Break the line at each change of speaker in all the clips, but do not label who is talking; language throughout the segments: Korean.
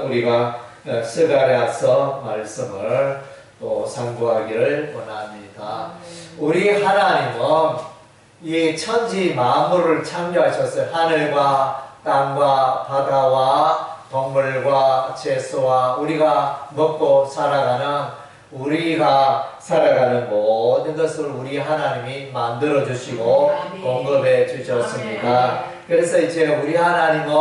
우리가 스가랴서 말씀을 또 상고하기를 원합니다. 우리 하나님은 이 천지 만물을 창조하셨어요. 하늘과 땅과 바다와 동물과 채소와 우리가 먹고 우리가 살아가는 모든 것을 우리 하나님이 만들어 주시고 공급해 주셨습니다. 그래서 이제 우리 하나님은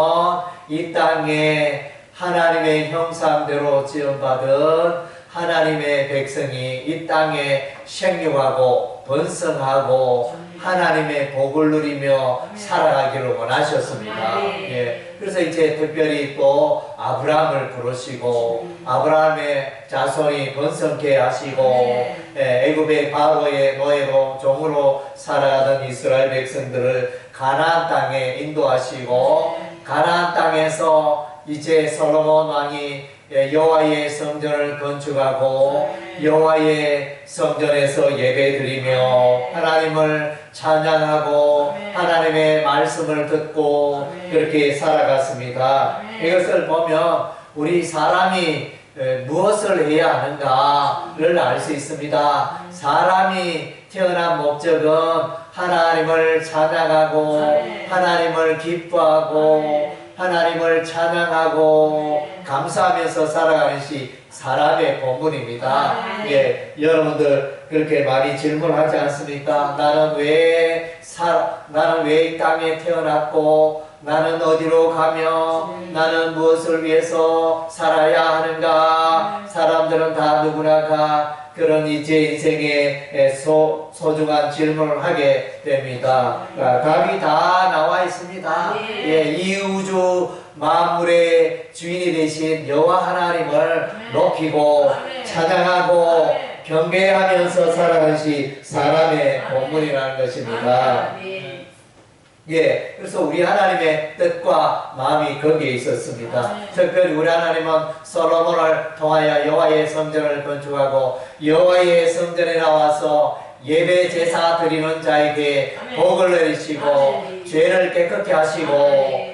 이 땅에 하나님의 형상대로 지음받은 하나님의 백성이 이 땅에 생육하고 번성하고 하나님의 복을 누리며 살아가기를 원하셨습니다. 예. 그래서 이제 특별히 또 아브라함을 부르시고 아브라함의 자손이 번성케 하시고 애굽의 바로의 노예로 종으로 살아가던 이스라엘 백성들을 가나안 땅에 인도하시고 가나안 땅에서 이제 솔로몬 왕이 여호와의 성전을 건축하고 여호와의 성전에서 예배드리며 하나님을 찬양하고 하나님의 말씀을 듣고 그렇게 살아갔습니다. 이것을 보면 우리 사람이 무엇을 해야 하는가를 알 수 있습니다. 사람이 태어난 목적은 하나님을 찬양하고 하나님을 기뻐하고 하나님을 찬양하고 감사하면서 살아가는 것이 사람의 본분입니다. 예, 여러분들 그렇게 많이 질문하지 않습니까? 나는 왜 이 땅에 태어났고 나는 어디로 가며 나는 무엇을 위해서 살아야 하는가? 사람들은 다 누구나 그런 이제 인생의 소중한 질문을 하게 됩니다. 답이 다 나와 있습니다. 예, 이 우주 만물의 주인이 되신 여호와 하나님을 높이고 찬양하고 경배하면서 살아가는 것이 사람의 본분이라는 것입니다. 예, 그래서 우리 하나님의 뜻과 마음이 거기에 있었습니다. 특별히 우리 하나님은 솔로몬을 통하여 여호와의 성전을 건축하고 여호와의 성전에 나와서 예배 제사 드리는 자에게 복을 내리시고 죄를 깨끗게 하시고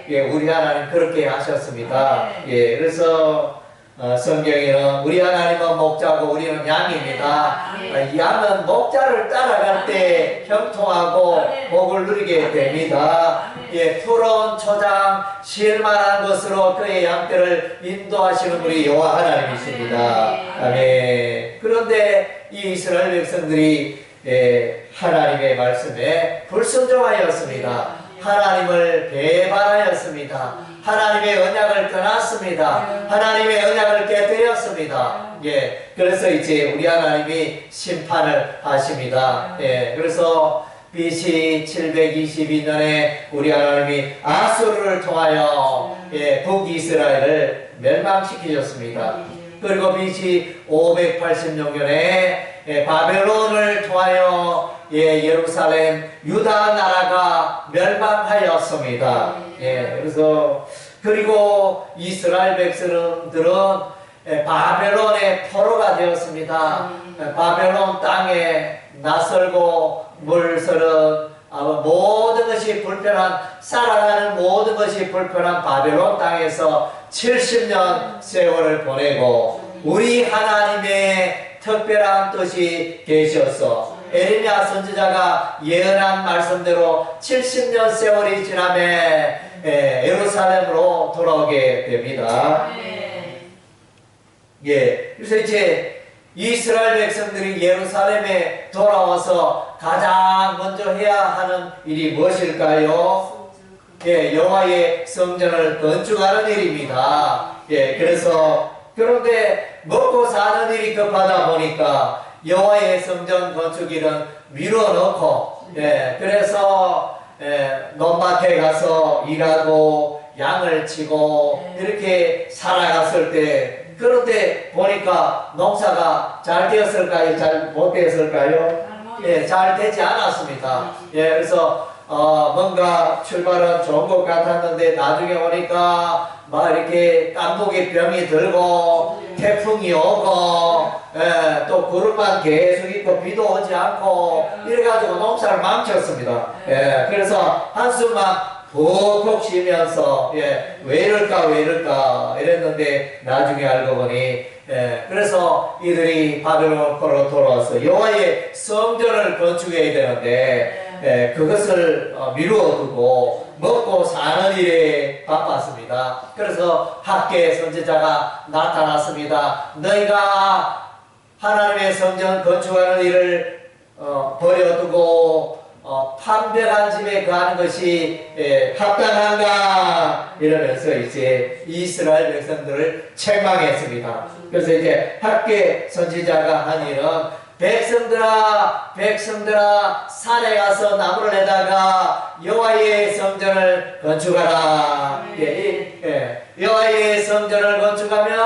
예, 우리 하나님 그렇게 하셨습니다. 예, 그래서 성경에는 우리 하나님은 목자고 우리는 양입니다. 양은 목자를 따라갈 때 형통하고 복을 누리게 됩니다. 예, 푸른 초장 실만한 것으로 그의 양떼를 인도하시는 우리 여호와 하나님이십니다. 아멘. 그런데 이 이스라엘 백성들이 하나님의 말씀에 불순종하였습니다. 하나님을 배반하였습니다. 하나님의 언약을 떠났습니다. 하나님의 언약을 깨뜨렸습니다. 예, 그래서 이제 우리 하나님이 심판을 하십니다. 예, 그래서 BC 722년에 우리 하나님이 아수르를 통하여 북이스라엘을 멸망시키셨습니다. 그리고 BC 586년에 바벨론을 통하여 예루살렘 유다 나라가 멸망하였습니다. 그리고 이스라엘 백성들은 바벨론의 포로가 되었습니다. 바벨론 땅에 낯설고 물서른 모든 것이 불편한 살아가는 모든 것이 불편한 바벨론 땅에서 70년 세월을 보내고 우리 하나님의 특별한 뜻이 계셔서 에레미야 선지자가 예언한 말씀대로 70년 세월이 지나면 예루살렘으로 돌아오게 됩니다. 예, 그래서 이제 이스라엘 백성들이 예루살렘에 돌아와서 가장 먼저 해야 하는 일이 무엇일까요? 예, 여호와의 성전을 건축하는 일입니다. 예, 그런데 먹고 사는 일이 급하다 보니까 여호와의 성전 건축 일은 미뤄놓고, 그래서 논밭에 가서 일하고 양을 치고 이렇게 살아갔을 때, 그런데 보니까 농사가 잘 되었을까요? 잘 못 되었을까요? 잘 되지 않았습니다. 그래서 뭔가 출발은 좋은 것 같았는데 나중에 오니까 막 이렇게 깐복이 병이 들고 태풍이 오고 또 구름만 계속 있고 비도 오지 않고 이래가지고 농사를 망쳤습니다. 그래서 한숨만 푹푹 쉬면서 왜 이럴까 이랬는데 나중에 알고 보니 그래서 이들이 바벨론으로 돌아와서 여호와의 성전을 건축해야 되는데 그것을 미루어 두고 먹고 사는 일에 바빴습니다. 그래서 학계 선지자가 나타났습니다. 너희가 하나님의 성전 건축하는 일을 버려두고 판벽한 집에 거하는 것이 합당한가 이러면서 이제 이스라엘 백성들을 책망했습니다. 그래서 이제 학계 선지자가 한 일은 백성들아 산에 가서 나무를 내다가 여호와의 성전을 건축하라. 여호와의 성전을 건축하면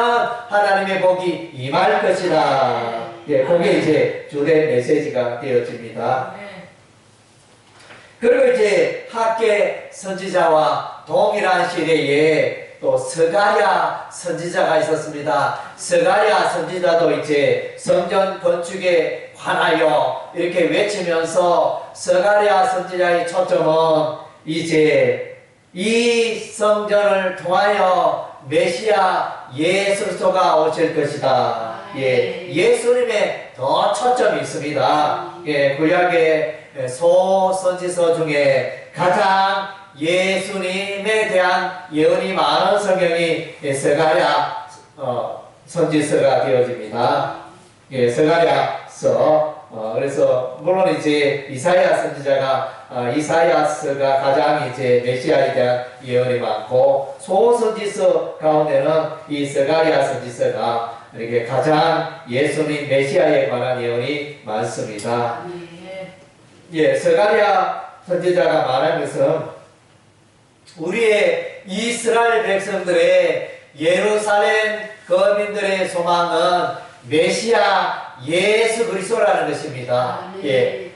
하나님의 복이 임할 것이다. 그게 이제 주된 메시지가 되어집니다. 그리고 이제 학계 선지자와 동일한 시대에 또 스가랴 선지자가 있었습니다. 스가랴 선지자도 이제 성전 건축에 관하여 이렇게 외치면서 스가랴 선지자의 초점은 이제 이 성전을 통하여 메시아 예수 그리스도가 오실 것이다. 예수님의 더 초점이 있습니다. 구약의 소선지서 중에 가장 예수님에 대한 예언이 많은 성경이 스가랴 선지서가 되어집니다. 스가랴서 그래서 물론 이제 이사야 선지자가 이사야서가 가장 이제 메시아에 대한 예언이 많고 소선지서 가운데는 이 스가랴 선지서가 이렇게 가장 예수님 메시아에 관한 예언이 많습니다. 스가랴 선지자가 말한 것은 우리의 이스라엘 백성들의 예루살렘 거민들의 소망은 메시아 예수 그리스도라는 것입니다.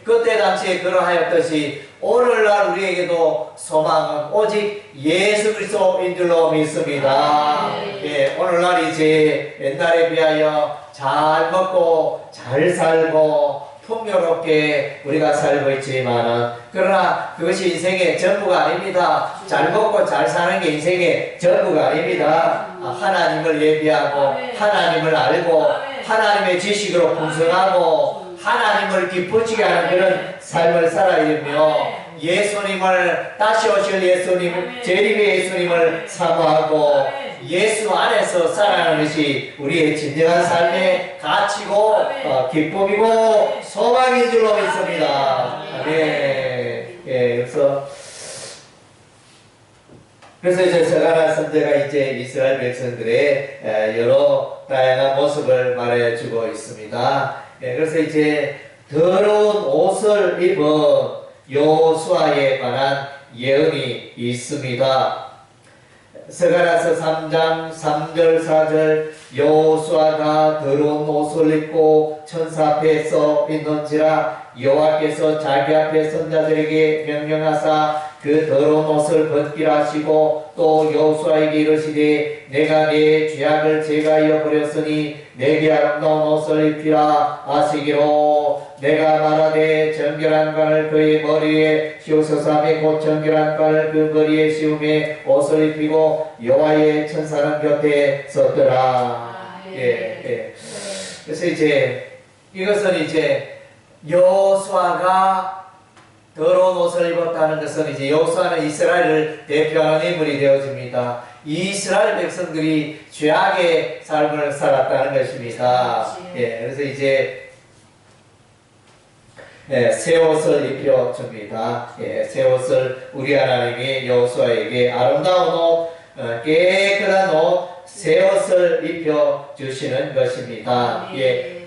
그때 당시에 그러하였듯이 오늘날 우리에게도 소망은 오직 예수 그리스도인 줄로 믿습니다. 오늘날 이제 옛날에 비하여 잘 먹고 잘 살고 풍요롭게 우리가 살고 있지만은 그러나 그것이 인생의 전부가 아닙니다. 잘 먹고 잘 사는 게 인생의 전부가 아닙니다. 하나님을 예비하고 하나님을 알고 하나님의 지식으로 풍성하고 하나님을 기쁘시게 하는 그런 삶을 살아야 되며 예수님을 다시 오실 예수님 재림의 예수님을 사모하고 예수 안에서 살아가는 것이 우리의 진정한 삶의 가치고 기쁨이고 소망인 줄로 믿습니다. 그래서 이제 스가랴 선지자가 이제 이스라엘 백성들의 여러 다양한 모습을 말해주고 있습니다. 그래서 이제 더러운 옷을 입은 여호수아에 관한 예언이 있습니다. 스가랴서 3장 3절 4절 여호수아가 더러운 옷을 입고 천사 앞에 서 있는지라 여호와께서 자기 앞에 선자들에게 명령하사 그 더러운 옷을 벗기라 하시고 또 여호수아에게 이르시되 내가 네 죄악을 제거하여 버렸으니 내게 아름다운 옷을 입히라 하시기로 내가 말하되 정결한 관을 그의 머리에 씌우소서 하며 곧 정결한 관을 그 머리에 씌우며 옷을 입히고 여호와의 천사는 곁에 섰더라. 그래서 이제 이것은 이제 여호수아가 더러운 옷을 입었다는 것은 이제 여호수아는 이스라엘을 대표하는 인물이 되어집니다. 이스라엘 백성들이 죄악의 삶을 살았다는 것입니다. 그래서 이제 새 옷을 입혀줍니다. 새 옷을 우리 하나님이 여호수아에게 아름다운 옷, 깨끗한 옷, 새 옷을 입혀주시는 것입니다.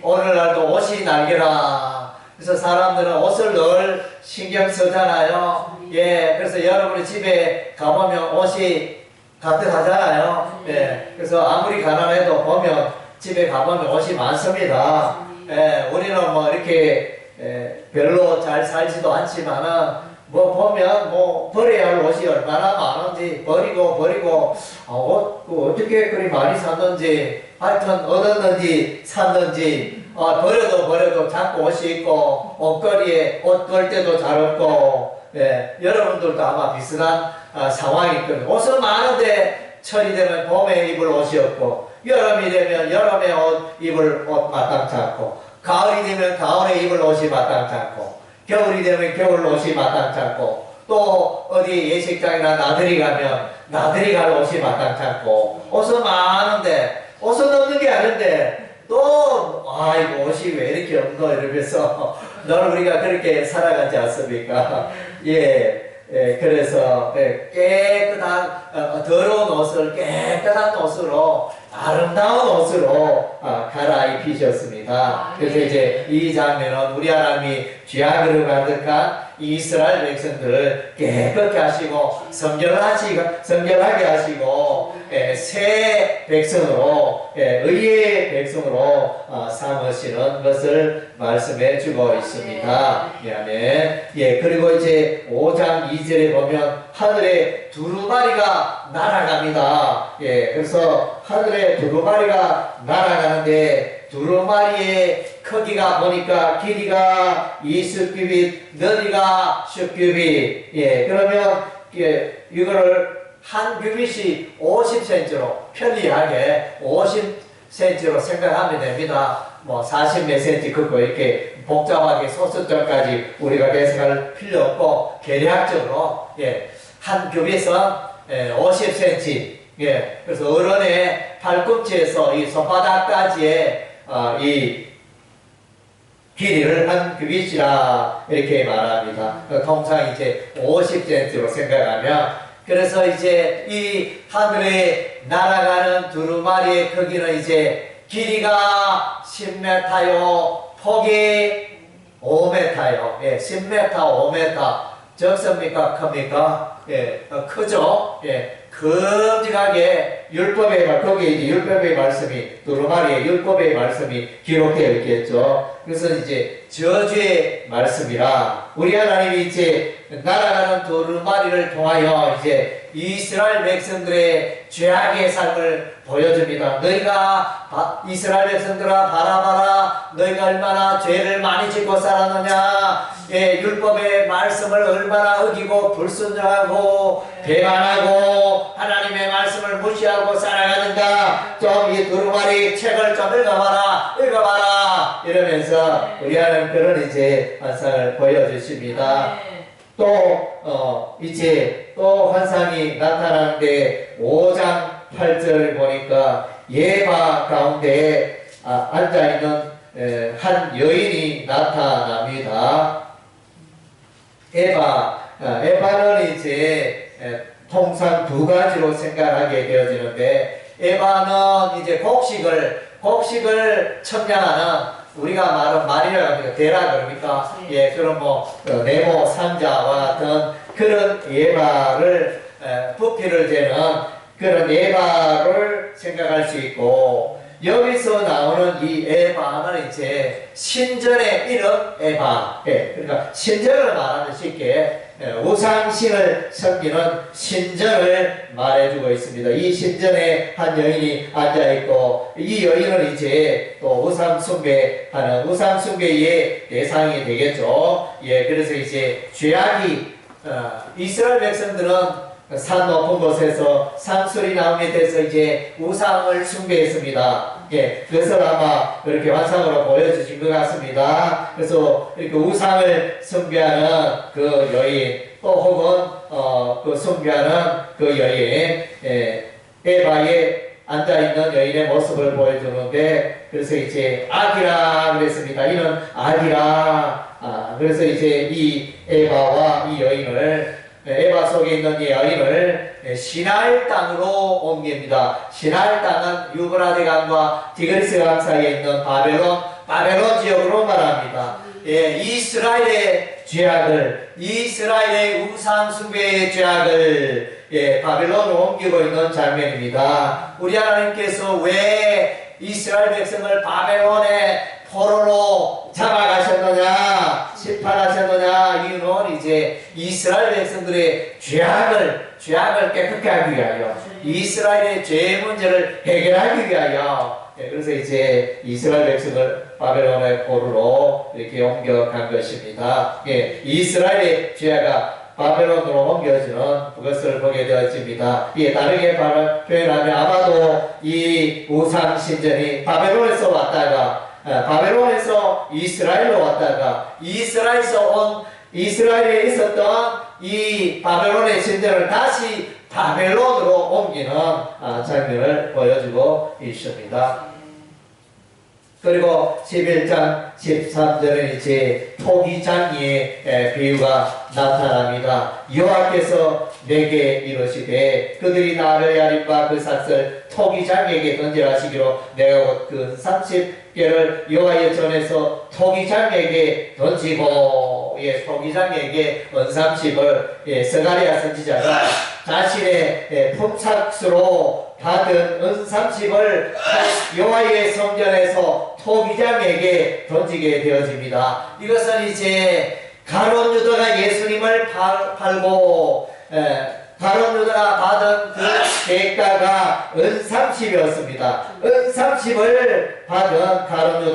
오늘날도 옷이 날개라. 그래서 사람들은 옷을 늘 신경 쓰잖아요. 그래서 여러분이 집에 가보면 옷이 가득하잖아요. 그래서 아무리 가난해도 보면 집에 가보면 옷이 많습니다. 우리는 뭐 이렇게 별로 잘 살지도 않지만은 뭐 보면 뭐 버려야 할 옷이 얼마나 많은지 버리고 옷 어떻게 그리 많이 샀는지 하여튼 얻었는지 샀는지 버려도 자꾸 옷이 있고 옷걸이에 옷 걸 때도 잘 없고 예, 여러분들도 아마 비슷한 상황이 있거든요. 옷은 많은데 철이 되면 봄에 입을 옷이 없고, 여름이 되면 여름에 옷 입을 옷 마땅치 않고, 가을이 되면 가을에 입을 옷이 마땅치 않고, 겨울이 되면 겨울 옷이 마땅치 않고, 또 어디 예식장이나 나들이 가면 나들이 갈 옷이 마땅치 않고, 옷은 많은데 옷은 없는 게 아닌데 또 이거 옷이 왜 이렇게 없노 이러면서 늘 우리가 그렇게 살아가지 않습니까? 그래서 깨끗한 더러운 옷을 깨끗한 옷으로 아름다운 옷으로 갈아입히셨습니다. 그래서 이제 이 장면은 우리 하나님이 죄악으로 가득한 이스라엘 백성들을 깨끗게 하시고 성결하게 하시고 새 백성으로 의의 백성으로 삼으시는 것을 말씀해 주고 있습니다. 그리고 이제 5장 2절에 보면 하늘에 두루마리가 날아갑니다. 그래서 하늘에 두루마리가 날아가는데 두루마리의 크기가 보니까 길이가 20규빗, 너비가 10규빗. 그러면 이거를 한 규빗이 50cm로 편리하게 50cm로 생각하면 됩니다. 뭐 40 몇 cm 긋고 이렇게 복잡하게 소수점까지 우리가 계산할 필요 없고 계략적으로 한 규빗은 50cm. 그래서 어른의 팔꿈치에서 이 손바닥까지의 이 길이를 한 규빗이라 이렇게 말합니다. 통상 이제 50cm로 생각하면, 그래서 이제 이 하늘에 날아가는 두루마리의 크기는 이제 길이가 10m요, 폭이 5m요. 10m, 5m. 적습니까? 큽니까? 크죠? 큼직하게 거기에 이제 율법의 말씀이, 두루마리의 율법의 말씀이 기록되어 있겠죠. 그래서 이제 저주의 말씀이라 우리 하나님이 이제 날아가는 두루마리를 통하여 이제 이스라엘 백성들의 죄악의 삶을 보여줍니다. 너희가 이스라엘 백성들아 바라봐라, 너희가 얼마나 죄를 많이 짓고 살았느냐, 율법의 말씀을 얼마나 어기고 불순종하고 배반하고 하나님의 말씀을 무시하고 살아가는가. 좀 이 두루마리 책을 좀 읽어봐라 이러면서 우리 하나님 그런 이제 환상을 보여주십니다. 또 이제 또 환상이 나타나는데 5장 8절 보니까 예바 가운데 앉아있는 한 여인이 나타납니다. 에바는 이제 통상 두 가지로 생각하게 되어지는데, 에바는 이제 곡식을 첨양하는, 우리가 말은 말이라고 합니다. 대라 그럽니까? 그런 뭐 네모 산자와 같은 그런 예바를 부피를 재는 그런 예바를 생각할 수 있고, 여기서 나오는 이 에바는 이제 신전의 이름 에바. 그러니까 신전을 말하는 쉽게 우상신을 섬기는 신전을 말해주고 있습니다. 이 신전에 한 여인이 앉아있고, 이 여인은 이제 또 우상숭배하는 우상숭배의 대상이 되겠죠. 그래서 이제 죄악이 이스라엘 백성들은 산 높은 곳에서 산소리 나온 밑에서 이제 우상을 숭배했습니다. 그것을 아마 그렇게 환상으로 보여주신 것 같습니다. 그래서 이렇게 우상을 숭배하는 그 여인, 또 혹은 그 숭배하는 그 여인, 에바에 앉아있는 여인의 모습을 보여주는데, 그래서 이제 악이라 그랬습니다. 이는 악이라. 그래서 이제 이 에바와 이 여인을, 에바 속에 있는 이 여인을 시나일 땅으로 옮깁니다. 시나일 땅은 유브라데 강과 디그리스 강 사이에 있는 바벨론 지역으로 말합니다. 이스라엘의 죄악을, 이스라엘의 우상 숭배의 죄악을 바벨론으로 옮기고 있는 장면입니다. 우리 하나님께서 왜 이스라엘 백성을 바벨론의 포로로 잡아가셨느냐, 심판하셨느냐. 이유는 이제 이스라엘 백성들의 죄악을 깨끗게 하기 위하여, 이스라엘의 죄 문제를 해결하기 위하여, 그래서 이제 이스라엘 백성을 바벨론의 포로로 이렇게 옮겨간 것입니다. 이스라엘의 죄가 바벨론으로 옮겨지는 그것을 보게 되어집니다. 이에 다르게 표현하면 아마도 이 우상 신전이 바벨론에서 왔다가 바벨론에서 이스라엘로 왔다가 이스라엘에 있었던 이 바벨론의 신전을 다시 바벨론으로 옮기는 장면을 보여주고 있습니다. 그리고 11장 13절은 이제 토기장이의 비유가 나타납니다. 여호와께서 내게 이르시되 그들이 나를 야립과 그 삭슬 토기장에게 던지라 하시기로 내가 곧 그 30개를 여호와의 전에서 토기장에게 던지고 토기장에게 은삼십을 스가랴 선지자가 자신의 품삯으로 받은 은삼십을 여호와의 성전에서 토기장에게 던지게 되어집니다. 이것은 이제 가룟 유다가 예수님을 팔고 가룟 유다가 받은 그 대가가 은삼십이었습니다. 은삼십을 받은 가룟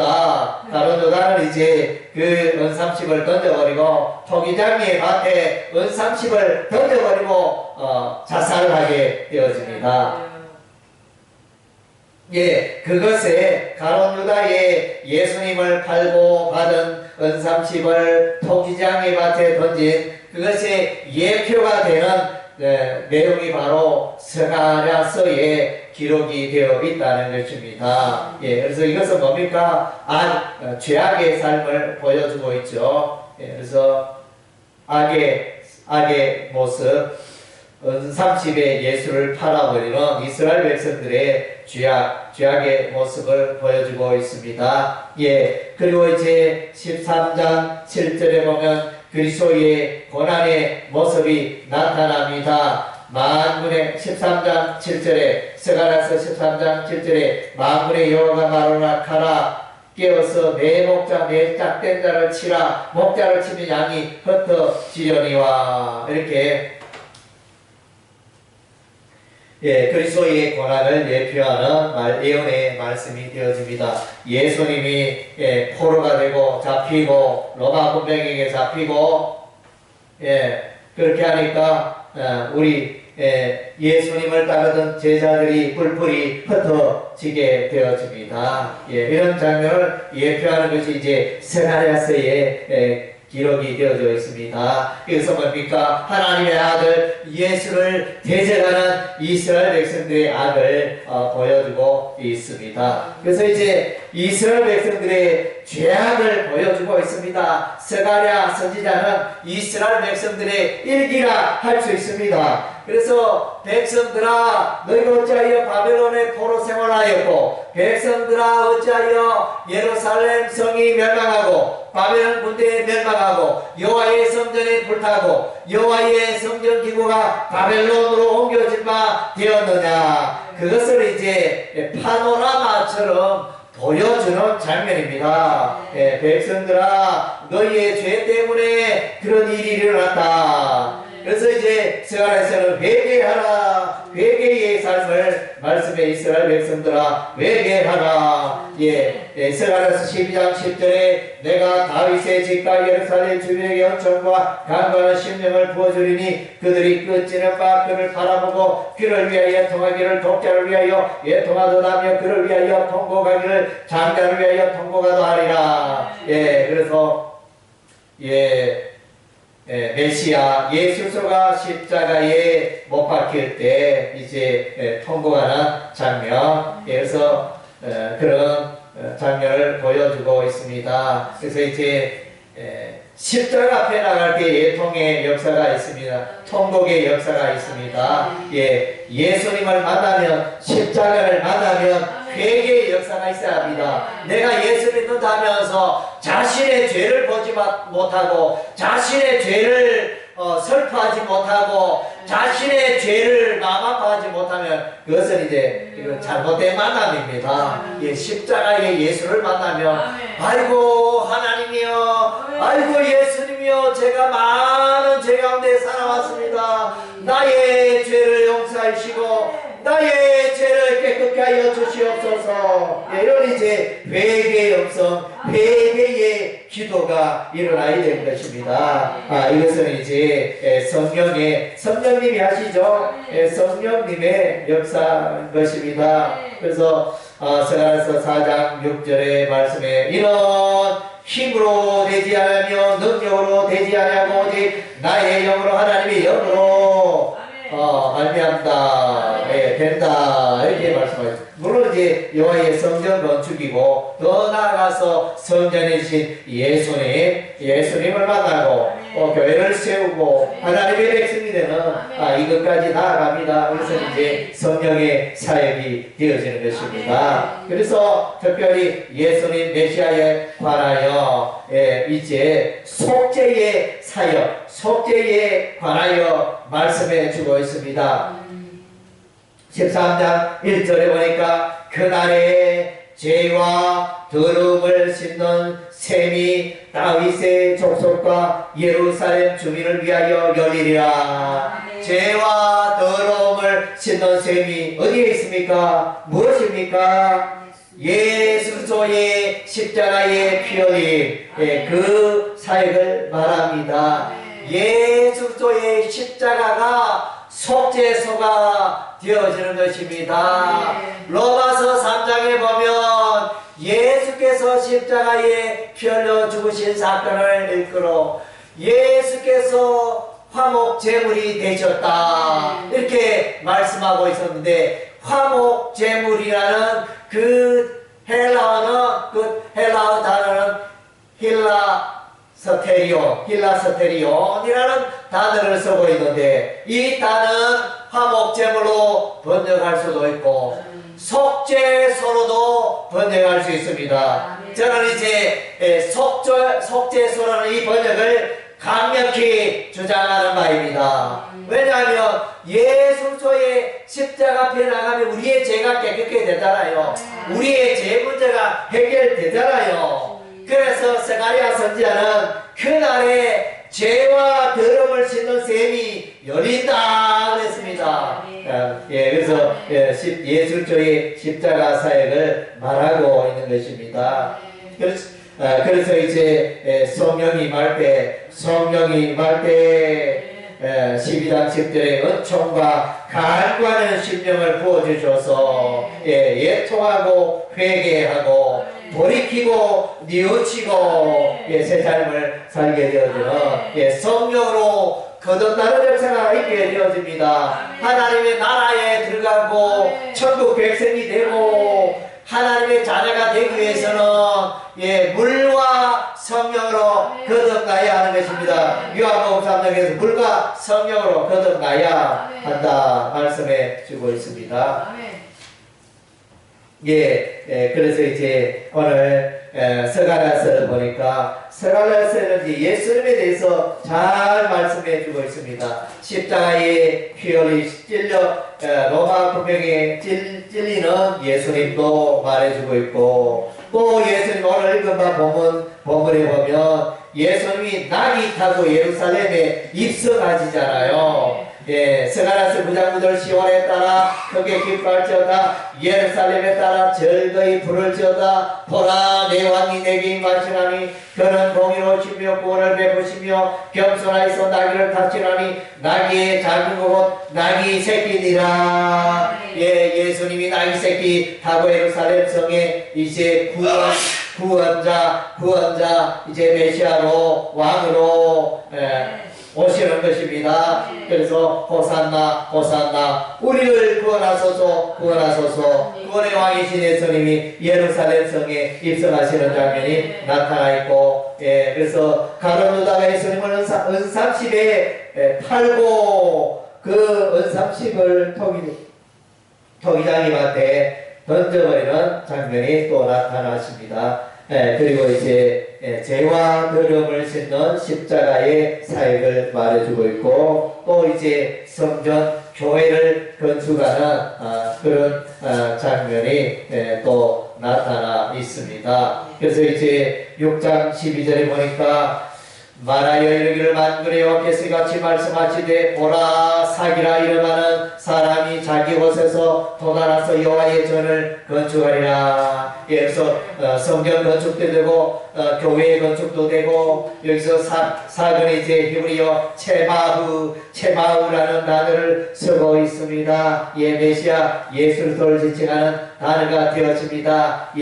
유다는 이제 그 은삼십을 던져버리고 토기장의 밭에 은삼십을 던져버리고 자살하게 되어집니다. 그것에 가룟 유다의 예수님을 팔고 받은 은삼십을 토기장의 밭에 던진 그것이 예표가 되는 내용이 바로 스가랴서에 기록이 되어 있다는 것입니다. 그래서 이것은 뭡니까? 죄악의 삶을 보여주고 있죠. 그래서 악의 모습, 은삼십의 예수를 팔아버리는 이스라엘 백성들의 죄악의 모습을 보여주고 있습니다. 그리고 이제 13장 7절에 보면 그리스도의 고난의 모습이 나타납니다. 13장 7절에 스가랴서 13장 7절에 만군의 여호와가 말하노라 가라 깨어서 내 목자 내 짝된 자를 치라 목자를 치면 양이 흩어지려니와 이렇게 그리스도의 고난을 예표하는 예언의 말씀이 되어집니다. 예수님이 포로가 되고 잡히고 로마 군병에게 잡히고 그렇게 하니까 우리 예수님을 따르던 제자들이 뿔뿔이 흩어지게 되어집니다. 이런 장면을 예표하는 것이 이제 스가랴서에 기록이 되어져 있습니다. 그래서 뭡니까? 하나님의 아들 예수를 대적하는 이스라엘 백성들의 악을 보여주고 있습니다. 그래서 이제 이스라엘 백성들의 죄악을 보여주고 있습니다. 스가랴 선지자는 이스라엘 백성들의 일기라 할 수 있습니다. 그래서 백성들아 너희가 어찌하여 바벨론의 포로 생활하였고 백성들아 어찌하여 예루살렘 성이 멸망하고 바벨론 군대에 멸망하고 여호와의 성전에 불타고 여호와의 성전 기구가 바벨론으로 옮겨질 바 되었느냐. 그것을 이제 파노라마처럼 보여주는 장면입니다. 백성들아 너희의 죄 때문에 그런 일이 일어났다. 그래서 이제 스가랴서는 회개하라. 회개의 삶을 말씀해 이스라엘 백성들아 회개하라. 스가랴서 12장 10절에 내가 다윗의 집과 예루살렘 주민에게 은총과 강건한 심령을 부어주리니 그들이 끝지는 바 그를 바라보고 그를 위하여 통하기를 독자를 위하여 통하도다며 그를 위하여 통곡하기를 장자를 위하여 통곡하도 하리라. 그래서 메시아 예수가 십자가에 못 박힐 때 이제 통곡하는 장면, 그래서 그런 장면을 보여주고 있습니다. 그래서 이제 십자가 앞에 나갈 때 예통의 역사가 있습니다. 통곡의 역사가 있습니다. 예수님을 만나면 십자가를 만나면 회개의 역사가 있어야 합니다. 내가 예수 믿는다면서 자신의 죄를 보지 못하고 자신의 죄를 설파하지 못하고 자신의 죄를 마음 아파하지 못하면 그것은 이제 잘못된 만남입니다. 십자가의 예수를 만나면 아이고 하나님이여 아이고 예수님이여 제가 많은 죄 가운데 살아왔습니다. 나의 죄를 용서하시고 나의 죄를 깨끗게 하여 주시옵소서. 이런 이제 회개의 음성, 회개의 기도가 일어나야 되는 것입니다. 이것은 이제 성령님이 하시죠. 성령님의 역사인 것입니다. 그래서 스가랴서 4장 6절의 말씀에 이런 힘으로 되지 않으며 능력으로 되지 않냐고 오직 나의 영으로 하나님의 영으로 말미암다 된다 이렇게 말씀하셨습니다. 물론 이제 여호와의 성전 건축이고 더 나아가서 성전에 주신 예수님을 만나고 교회를 세우고 하나님의 백성이 되는 이것까지 나아갑니다. 그래서 이제 성령의 사역이 되어지는 것입니다. 그래서 특별히 예수님 메시아에 관하여 이제 속죄의 사역, 속죄에 관하여 말씀해 주고 있습니다. 13장 1절에 보니까 그날에 죄와 더러움을 씻는 셈이 다윗의 족속과 예루살렘 주민을 위하여 열리리라. 죄와 더러움을 씻는 셈이 어디에 있습니까? 무엇입니까? 예수 그리스도의 십자가의 피 흘림 그 사역을 말합니다. 예수 그리스도의 십자가가 속죄소가 되어지는 것입니다. 로마서 3장에 보면 예수께서 십자가에 피 흘려 죽으신 사건을 일컬어 예수께서 화목 제물이 되셨다 이렇게 말씀하고 있었는데, 화목 제물이라는 그 헬라어 단어는 힐라스테리온이라는 단어를 쓰고 있는데, 이 단어는 화목제물로 번역할 수도 있고 속죄소로도 번역할 수 있습니다. 저는 이제 속죄소라는 이 번역을 강력히 주장하는 바입니다. 왜냐하면 예수의 십자가 앞에 나가면 우리의 죄가 깨끗게 되잖아요. 우리의 죄 문제가 해결되잖아요. 그래서 스가랴 선지자는 그날에 죄와 더러움을 씻는 셈이 열린다 그랬습니다. 그래서 예수의 십자가 사역을 말하고 있는 것입니다. 그래서 이제 성령이 임할 때 12장 10절에 은총과 간구하는 심령을 부어주셔서 예통하고 회개하고 돌이키고 뉘우치고 새 삶을 살게 되어지는 성령으로 거듭나는 역사가 있게 되어집니다. 하나님의 나라에 들어가고 천국 백성이 되고 하나님의 자녀가 되기 위해서는 물과 성령으로 거듭나야 하는 것입니다. 요한복음 3장에서 물과 성령으로 거듭나야 한다 말씀해 주고 있습니다. 그래서 이제 오늘 스가랴서를 보니까 스가랴서는 예수님에 대해서 잘 말씀해 주고 있습니다. 십자가에 피 흘리 찔려 로마 군병에 찔리는 예수님도 말해주고 있고, 또 예수님 오늘 읽은 바 본문에 보면 예수님이 낙이 타고 예루살렘에 입성하시잖아요. 스가랴서 9장 9절 시온에 따라 크게 기뻐할지어다 예루살렘에 따라 절거히 부를지어다 보라 내 왕이 내게 임하시나니 그는 공의로우시며 구원을 베푸시며 겸손하여서 나귀를 타시나니 나귀의 작은 것 나귀 새끼니라. 예수님이 나귀 새끼 타고 예루살렘 성에 이제 구원자 이제 메시아로 왕으로 오시는 것입니다. 그래서 호산나 우리를 구원하소서 구원의 왕이신 예수님이 예루살렘 성에 입성하시는 장면이 나타나 있고, 그래서 가룟 유다가 예수님을 은삼십에 팔고 그 은삼십을 토기장님한테 던져버리는 장면이 또 나타나십니다. 그리고 이제 죄와 더러움을 씻는 십자가의 사역을 말해주고 있고, 또 이제 성전 교회를 건축하는 그런 장면이 또 나타나 있습니다. 그래서 이제 6장 12절에 보니까 말하여 이르기를 만군의 여호와께서 같이 말씀하시되 보라 사기라 이름하는 사람이 자기 곳에서 도달하서 여호와의 전을 건축하리라. 예, 그래서 성전 건축도 되고 교회 건축도 되고 여기서 사근이 이제 히브리어 체마우라는 단어를 쓰고 있습니다. 예, 메시아 예수를 지칭하는 단어가 되어집니다.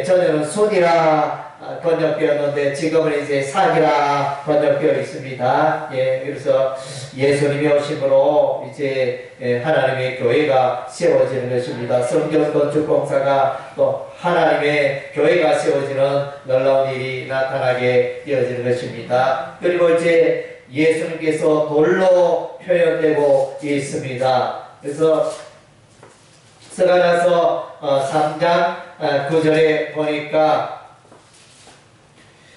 전에는 손이라 번역되었는데 지금은 이제 사기라 번역되어 있습니다. 예, 그래서 예수님이 오심으로 이제 하나님의 교회가 세워지는 것입니다. 성전 건축 공사가 또 하나님의 교회가 세워지는 놀라운 일이 나타나게 되어지는 것입니다. 그리고 이제 예수님께서 돌로 표현되고 있습니다. 그래서 스가랴서 3장 9절에 보니까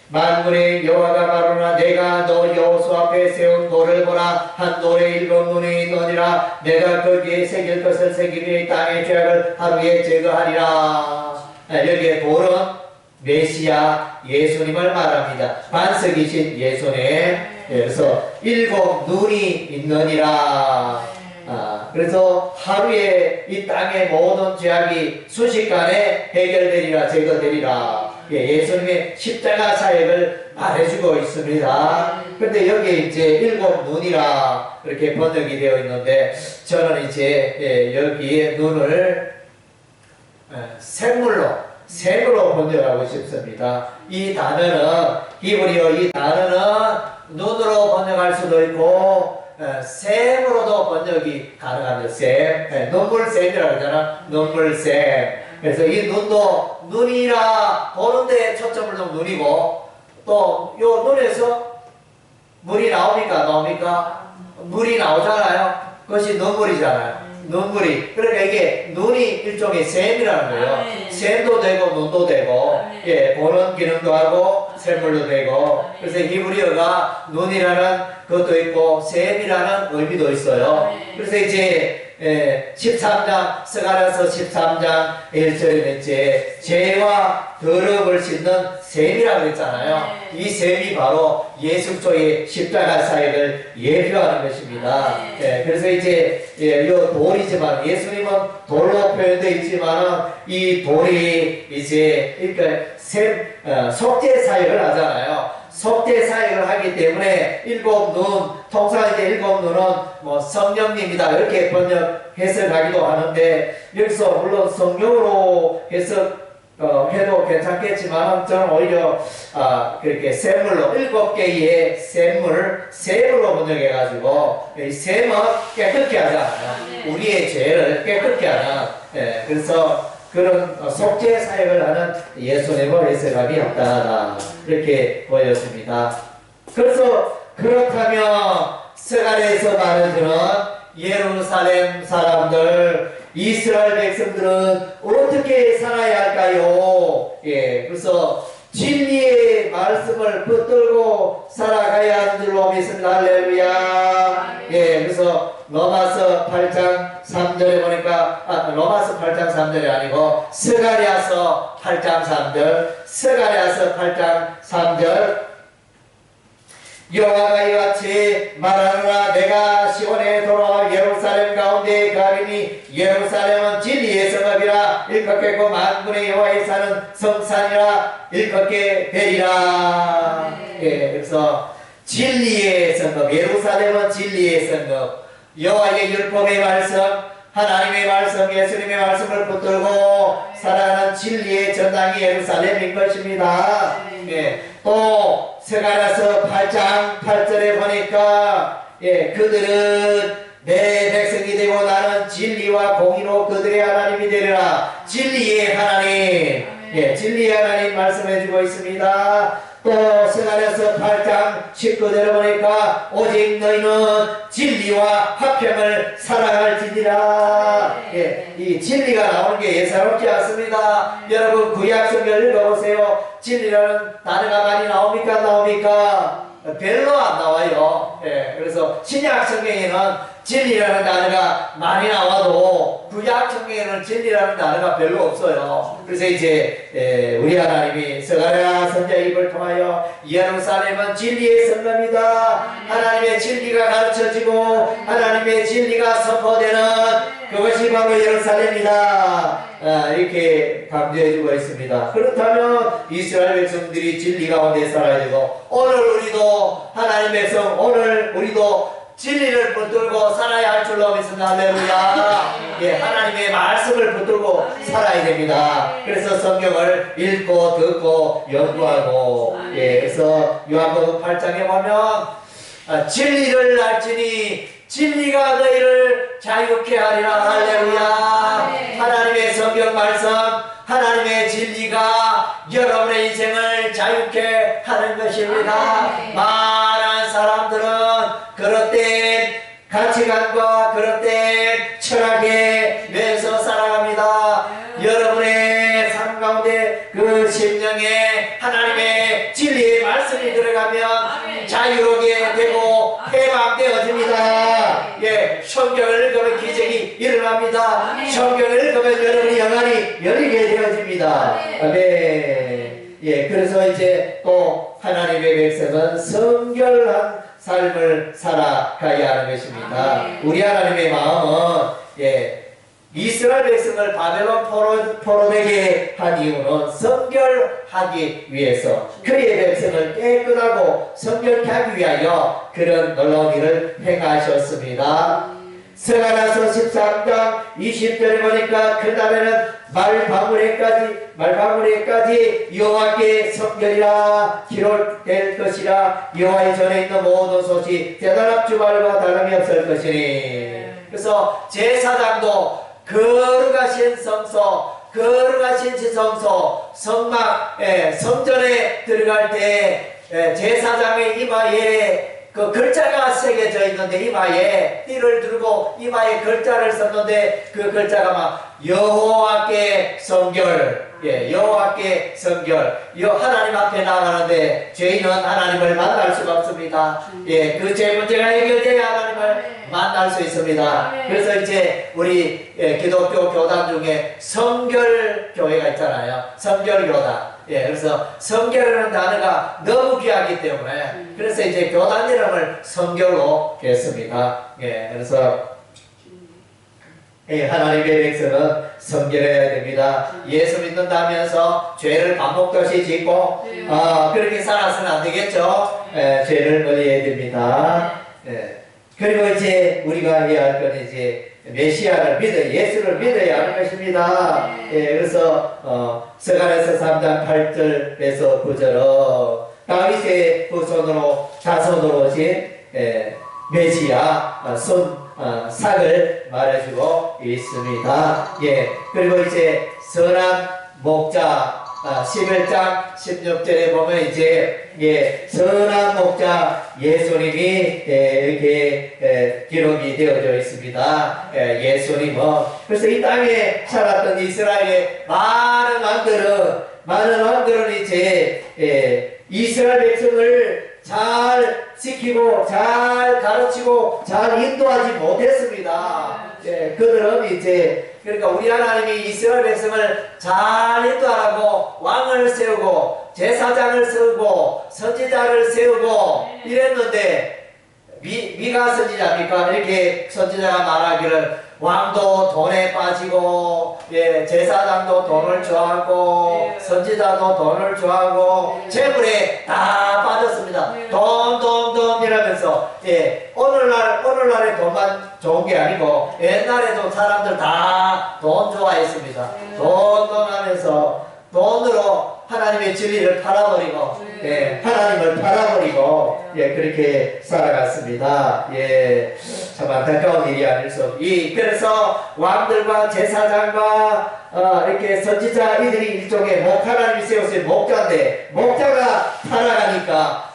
만군의 여호와가 가로나 내가 너 여호수 앞에 세운 돌을 보라. 한 돌에 7눈이 있느니라. 내가 거기에 새길 것을 새기며 땅의 죄악을 하루에 제거하리라. 여기에 돌은 메시아 예수님을 말합니다. 반석이신 예수님. 그래서 7눈이 있느니라. 그래서 하루에 이 땅의 모든 죄악이 순식간에 해결되리라, 제거되리라. 예수님의 십자가 사역을 말해주고 있습니다. 그런데 여기에 이제 7눈이라 이렇게 번역이 되어 있는데 저는 이제 여기에 눈을 샘으로 번역하고 싶습니다. 이 단어는 히브리어 이 단어는 눈으로 번역할 수도 있고 샘으로도 번역이 가능합니다. 샘, 눈물샘이라고 하잖아. 눈물샘. 그래서 이 눈도 눈이라 보는데 초점을 놓은 눈이고 또 요 눈에서 물이 나옵니까? 물이 나오잖아요. 그것이 눈물이잖아요. 눈물이. 그러니까 이게 눈이 일종의 샘이라는 거예요. 샘도 되고 눈도 되고 예, 보는 기능도 하고 샘물도 되고 그래서 히브리어가 눈이라는 것도 있고 샘이라는 의미도 있어요. 그래서 이제 13장 스가랴서 13장 1절에 이제 죄와 더러움을 씻는 샘이라고 했잖아요. 이 샘이 바로 예수 그리스도의 십자가 사역을 예표하는 것입니다. 그래서 이제 이 돌이지만 예수님은 돌로 표현되어 있지만 이 돌이 이제 그러니까 속죄 사역을 하잖아요. 속죄 사역을 하기 때문에 7눈, 통상 이제 7눈은 뭐 성령님이다 이렇게 해석하기도 하는데 여기서 물론 성령으로 해도 괜찮겠지만 저는 오히려 그렇게 샘물로 7개의 샘으로 번역해가지고 이 샘은 깨끗게 하잖아요. 우리의 죄를 깨끗게 하는 그래서 그런 속죄 사역을 하는 예수님을 해석하기 합당하다 이렇게 보였습니다. 그래서 그렇다면 스가랴에서 말해주는 예루살렘 사람들 이스라엘 백성들은 어떻게 살아야 할까요? 그래서 진리의 말씀을 붙들고 살아가야 하는 줄로 믿습니다. 할렐루야. 그래서 로마서 8장 3절에 보니까 로마서 8장 3절이 아니고 스가랴서 8장 3절 여호와가 이같이 말하노라. 내가 시온에 돌아와 예루살렘 가운데 가리니 예루살렘은 진리의 성읍이라. 일컫겠고 만군의 여호와의 사는 성산이라 일컫게 되리라. 그래서 진리의 성읍, 예루살렘은 진리의 성읍, 여호와의 율법의 말씀, 하나님의 말씀, 예수님의 말씀을 붙들고 살아가는 진리의 전당이 예루살렘인 것입니다. 또 스가랴서 8장 8절에 보니까 그들은 내 백성이 되고 나는 진리와 공의로 그들의 하나님이 되리라. 진리의 하나님, 진리의 하나님 말씀해주고 있습니다. 또 스가랴서 8장 19절에 보니까 오직 너희는 진리와 화평을 사랑할지니라. 이 진리가 나오는 게 예사롭지 않습니다. 여러분 구약 성경 읽어보세요. 진리라는 단어가 많이 나옵니까? 별로 안 나와요. 그래서 신약 성경에는 진리라는 단어가 많이 나와도 구약 성경에는 진리라는 단어가 별로 없어요. 그래서 이제 우리 하나님이 스가랴 선지자의 입을 통하여 예루살렘은 진리의 성읍이다, 하나님의 진리가 가르쳐지고 하나님의 진리가 선포되는 그것이 바로 예루살렘이다, 이렇게 강조해주고 있습니다. 그렇다면 이스라엘 백성들이 진리 가운데 살아야 되고, 오늘 우리도 하나님 백성, 오늘 우리도 진리를 붙들고 살아야 할 줄로 믿습니다. 할렐루야. 예, 하나님의 말씀을 붙들고 살아야 됩니다. 그래서 성경을 읽고 듣고 연구하고, 예, 그래서 요한복음 8장에 보면 진리를 알지니 진리가 너희를 자유케 하리라. 할렐루야. 하나님의 성경 말씀, 하나님의 진리가 여러분의 인생을 자유케 하는 것입니다. 많은 사람들은 그릇된 가치관과 그릇된 철학에 매서 살아갑니다. 여러분의 삶 가운데 그 심령에 하나님의 진리의 말씀이 들어가면 자유롭게 되고 해방되어집니다. 예, 성경을 읽으면 기적이 일어납니다. 성경을 읽으면 여러분의 영안이 열리게 되어집니다. 아멘. 예, 그래서 이제 또 하나님의 백성은 성결한 삶을 살아가야 하는 것입니다. 우리 하나님의 마음은, 예, 이스라엘 백성을 바벨론 포로되게 한 이유는 성결하기 위해서, 그의 백성을 깨끗하고 성결케 하기 위하여 그런 놀라운 일을 행하셨습니다. 스가랴서 13장 20절에 보니까 그 다음에는 말방울에까지 여호와께 성결이라 기록될 것이라. 여호와의 전에 있는 모든 소식 대단한 주말과 다름이 없을 것이니. 그래서 제사장도 거룩하신 성소, 거룩하신 지성소, 성막, 성전에 들어갈 때 제사장의 이마에 그 글자가 새겨져 있는데, 이마에 띠를 들고 이마에 글자를 썼는데 그 글자가 막 여호와께 성결, 예, 여호와께 성결. 하나님 앞에 나가는데 죄인은 하나님을 만날 수가 없습니다. 예, 그 죄 문제가 해결돼야 하나님을 만날 수 있습니다. 그래서 이제 우리 기독교 교단 중에 성결 교회가 있잖아요. 성결 교단. 예, 그래서 성결이라는 단어가 너무 귀하기 때문에 그래서 이제 교단 이름을 성결로 했습니다. 예, 그래서 하나님의 백성은 성결해야 됩니다. 예수 믿는다면서 죄를 반복없이 짓고 그렇게 살아서는 안 되겠죠. 죄를 멀리해야 됩니다. 그리고 이제 우리가 해야 할 건 이제 메시아를 예수를 믿어야 하는 것입니다. 그래서 스가랴서 3장 8절에서 9절은 다윗의 후손으로 자손으로 오신 메시아 삭을 말해주고 있습니다. 예, 그리고 이제 선한 목자 11장 16절에 보면 이제 선한 목자 예수님이 이렇게 기록이 되어져 있습니다. 예수님은 그래서 이 땅에 살았던 이스라엘의 많은 왕들은 이제 이스라엘 백성을 잘 지키고 잘 가르치고 잘 인도하지 못했습니다. 그들은 이제 그러니까 우리 하나님이 이스라엘 백성을 잘 인도하라고 왕을 세우고 제사장을 세우고 선지자를 세우고 이랬는데 미가 선지자입니까? 이렇게 선지자가 말하기를 왕도 돈에 빠지고 제사장도 돈을 좋아하고 선지자도 돈을 좋아하고 재물에 다 빠졌습니다. 돈 이러면서 오늘날의 돈만 좋은 게 아니고 옛날에도 사람들 다 돈 좋아했습니다. 돈 하면서 돈으로 하나님의 진리를 팔아버리고 하나님을 팔아버리고 그렇게 살아갔습니다. 참 안타까운 일이 아닐 수 없고 그래서 왕들과 제사장과 이렇게 선지자 이들이 일종의 하나님이 세우신 목자인데 목자가 타락하니까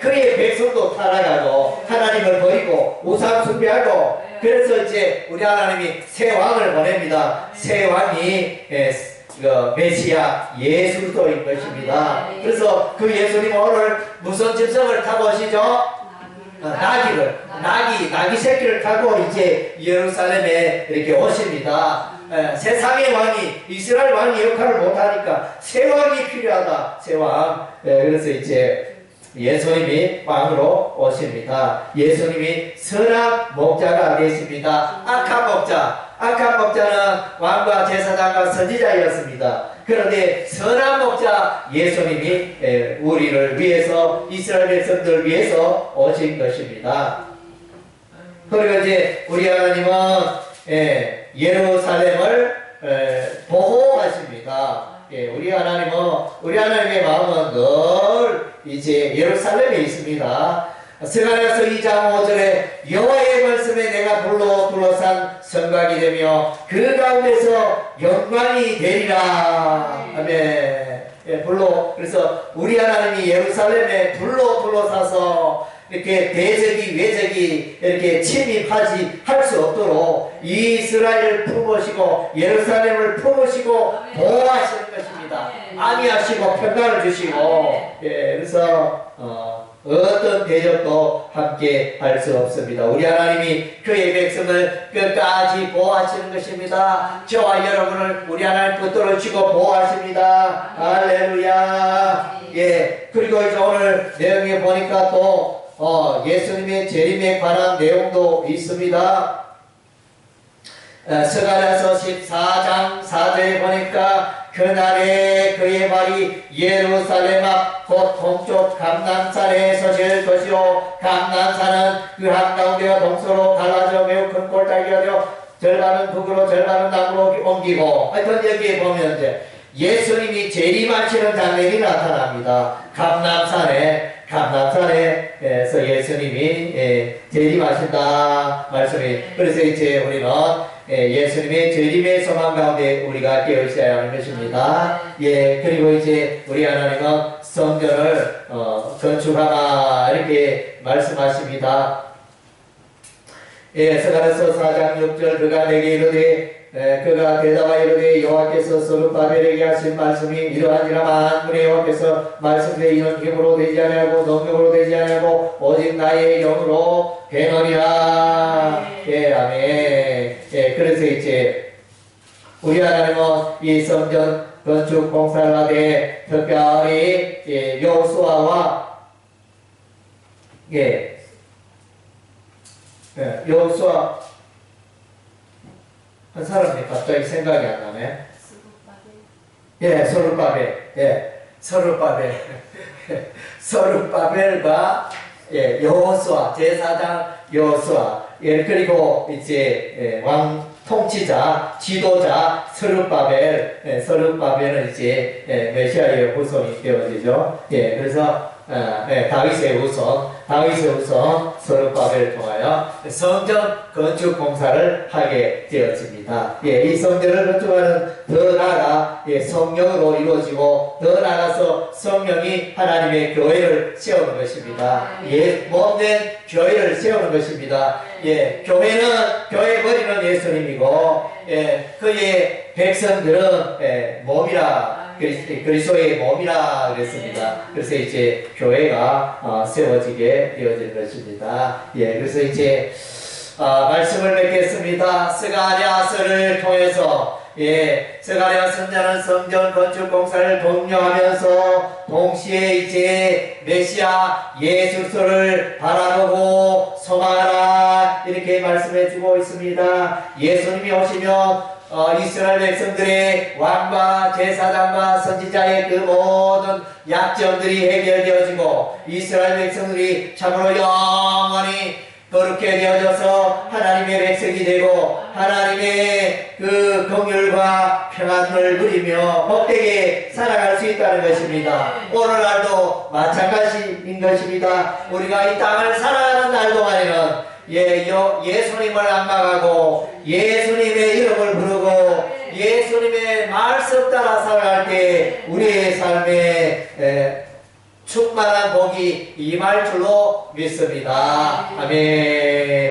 그의 백성도 타락하고 하나님을 버리고 우상 숭배하고 그래서 이제 우리 하나님이 새 왕을 보냅니다. 새 왕이 메시아 예수 그리스도인 것입니다. 그래서 그 예수님 오늘 무슨 짐승을 타고 오시죠? 나귀 새끼를 타고 이제 예루살렘에 이렇게 오십니다. 세상의 왕이, 이스라엘 왕이 역할을 못하니까 새 왕이 필요하다. 새 왕. 그래서 이제 예수님이 왕으로 오십니다. 예수님이 선한 목자가 되십니다. 악한 목자는 왕과 제사장과 선지자였습니다. 그런데 선한 목자 예수님이 우리를 위해서, 이스라엘 백성들을 위해서 오신 것입니다. 그리고 이제 우리 하나님은 예루살렘을 보호하십니다. 우리 하나님의 마음은 늘 이제 예루살렘에 있습니다. 스가랴서 2장 5절에 여호와의 말씀에 내가 불로 둘러싼 성곽이 되며 그 가운데서 영광이 되리라. 아멘. 그래서 우리 하나님이 예루살렘에 불로 둘러싸서 이렇게 대적이 외적이 이렇게 침입하지 할 수 없도록 이스라엘을 품으시고 예루살렘을 품으시고 보호하시는 것입니다. 안위하시고 평강을 주시고, 그래서 어떤 대적도 함께 할 수 없습니다. 우리 하나님이 그의 백성을 끝까지 보호하시는 것입니다. 저와 여러분을 우리 하나님 붙들어 주시고 보호하십니다. 할렐루야. 그리고 이제 오늘 내용에 보니까 또 예수님의 재림에 관한 내용도 있습니다. 스가랴서 14장 4절에 보니까 그날에 그의 발이 예루살렘 앞 곧 동쪽 감람산에 서실 것이요 감람산은 그 한가운데가 동서로 갈라져 매우 큰 골짜기가 되어 절반은 북으로 절반은 남으로 옮기고, 하여튼 여기에 보면 이제 예수님이 재림하시는 장면이 나타납니다. 감람산에서 예수님이 재림하신다 말씀이. 그래서 이제 우리는 예수님의 재림의 소망 가운데 우리가 깨어 있어야 하는 것입니다. 그리고 이제 우리 하나님은 성전을 건축하라 이렇게 말씀하십니다. 스가랴서 4장 6절 그가 내게 이르되 그가 대답하여 이르되 여호와께서 스룹바벨에게 하신 말씀이 이러하니라. 만군의 여호와께서 말씀되 이는 힘으로 되지 아니하고 능력으로 되지 아니하고 오직 나의 영으로 되느니라. 아멘. 그래서 이제 우리 하나님은 이 성전 건축 공사를 하되 특별히 여호수아와 여호수아 한 사람이 갑자기 생각이 안 나네. 서룹바벨과 여호수아, 제사장 여호수아, 그리고 이제 왕 통치자, 지도자 서룹바벨은 이제 메시아의 후손이 되어지죠. 그래서 다윗의 후손 서룹바벨을 통하여 성전 건축 공사를 하게 되었습니다. 이 성전을 건축하는 더 나아가 성령으로 이루어지고 더 나아가서 성령이 하나님의 교회를 세우는 것입니다. 몸된 교회를 세우는 것입니다. 교회 머리는 예수님이고 그의 백성들은 몸이라 그리스도의 몸이라 그랬습니다. 그래서 이제 교회가 세워지게 되어진 것입니다. 그래서 이제 말씀을 맺겠습니다. 스가랴서를 통해서 스가랴 선자는 성전 건축 공사를 독려하면서 동시에 이제 메시아 예수를 바라보고 소망하라 이렇게 말씀해주고 있습니다. 예수님이 오시면 이스라엘 백성들의 왕과 제사장과 선지자의 그 모든 약점들이 해결되어지고 이스라엘 백성들이 참으로 영원히 거룩게 되어져서 하나님의 백성이 되고 하나님의 그 긍휼과 평안을 누리며 복되게 살아갈 수 있다는 것입니다. 오늘날도 마찬가지인 것입니다. 우리가 이 땅을 살아가는 날 동안에는 예수님을 안망하고 예수님의 이름을 부르고 예수님의 말씀 따라 살아갈 때 우리의 삶에 충만한 복이 임할 줄로 믿습니다. 아멘.